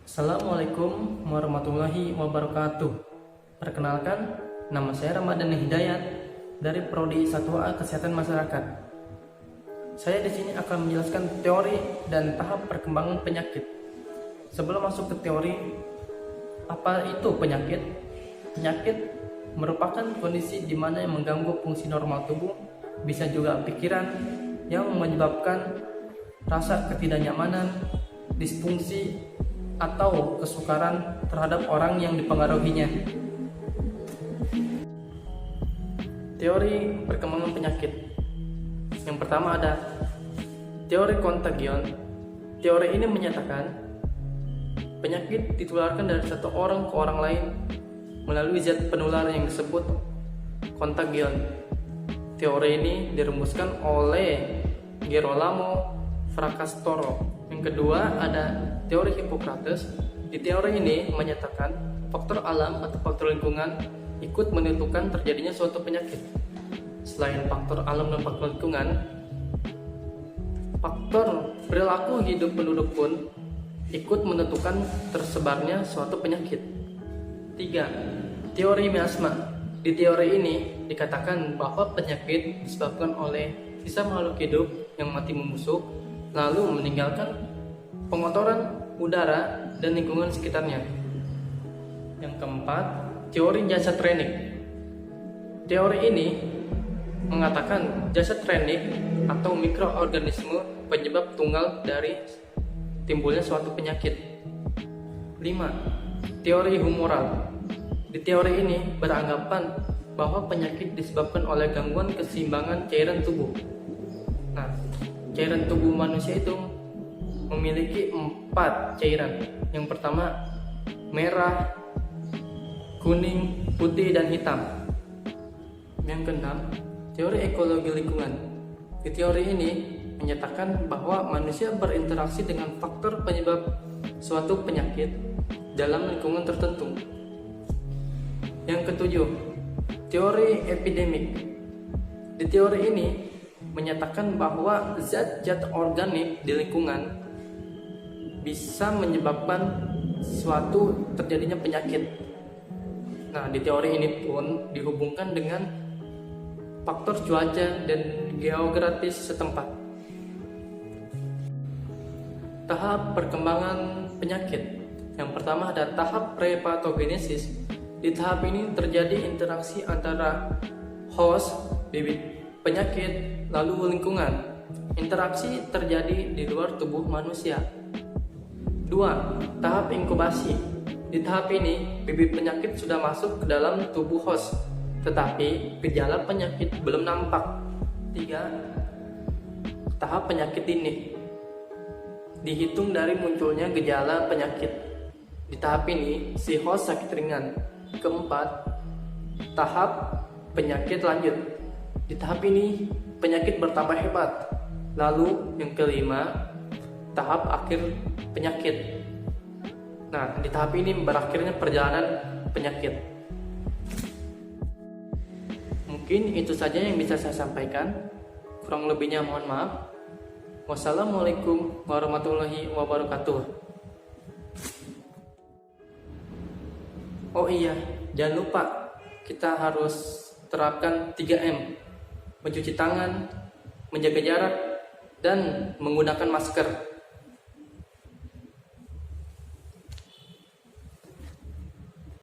Assalamualaikum warahmatullahi wabarakatuh. Perkenalkan, nama saya Ramadan Hidayat dari Prodi 1A Kesehatan Masyarakat. Saya di sini akan menjelaskan teori dan tahap perkembangan penyakit. Sebelum masuk ke teori, apa itu penyakit? Penyakit merupakan kondisi di mana yang mengganggu fungsi normal tubuh, bisa juga pikiran, yang menyebabkan rasa ketidaknyamanan, disfungsi, atau kesukaran terhadap orang yang dipengaruhinya. Teori perkembangan penyakit. Yang pertama ada teori kontagion. Teori ini menyatakan penyakit ditularkan dari satu orang ke orang lain melalui zat penular yang disebut kontagion. Teori ini dirumuskan oleh Girolamo Fracastoro. Yang kedua ada teori Hippocrates. Di teori ini menyatakan faktor alam atau faktor lingkungan ikut menentukan terjadinya suatu penyakit. Selain faktor alam dan faktor lingkungan, faktor perilaku hidup penduduk pun ikut menentukan tersebarnya suatu penyakit. 3. Teori miasma. Di teori ini dikatakan bahwa penyakit disebabkan oleh sisa makhluk hidup yang mati membusuk lalu meninggalkan pengotoran udara dan lingkungan sekitarnya. Yang keempat, teori jasad renik. Teori ini mengatakan jasad renik atau mikroorganisme penyebab tunggal dari timbulnya suatu penyakit. 5. Teori humoral. Di teori ini beranggapan bahwa penyakit disebabkan oleh gangguan keseimbangan cairan tubuh. Nah, cairan tubuh manusia itu memiliki 4 cairan. Yang pertama merah, kuning, putih, dan hitam. Yang keenam, teori ekologi lingkungan. Di teori ini menyatakan bahwa manusia berinteraksi dengan faktor penyebab suatu penyakit dalam lingkungan tertentu. Yang ketujuh, teori epidemik. Di teori ini menyatakan bahwa zat-zat organik di lingkungan bisa menyebabkan suatu terjadinya penyakit. Nah, di teori ini pun dihubungkan dengan faktor cuaca dan geografis setempat. Tahap perkembangan penyakit. Yang pertama ada tahap prepatogenesis. Di tahap ini terjadi interaksi antara host, bibit penyakit, lalu lingkungan. Interaksi terjadi di luar tubuh manusia. 2. Tahap inkubasi. Di tahap ini, bibit penyakit sudah masuk ke dalam tubuh host, tetapi gejala penyakit belum nampak. 3. Tahap penyakit dini. Dihitung dari munculnya gejala penyakit. Di tahap ini, si host sakit ringan. Keempat, tahap penyakit lanjut. Di tahap ini, penyakit bertambah hebat. Lalu, yang kelima, tahap akhir penyakit. Nah, di tahap ini berakhirnya perjalanan penyakit. Mungkin itu saja yang bisa saya sampaikan. Kurang lebihnya mohon maaf. Wassalamualaikum warahmatullahi wabarakatuh. Oh iya, jangan lupa kita harus terapkan 3M. Mencuci tangan, menjaga jarak, dan menggunakan masker.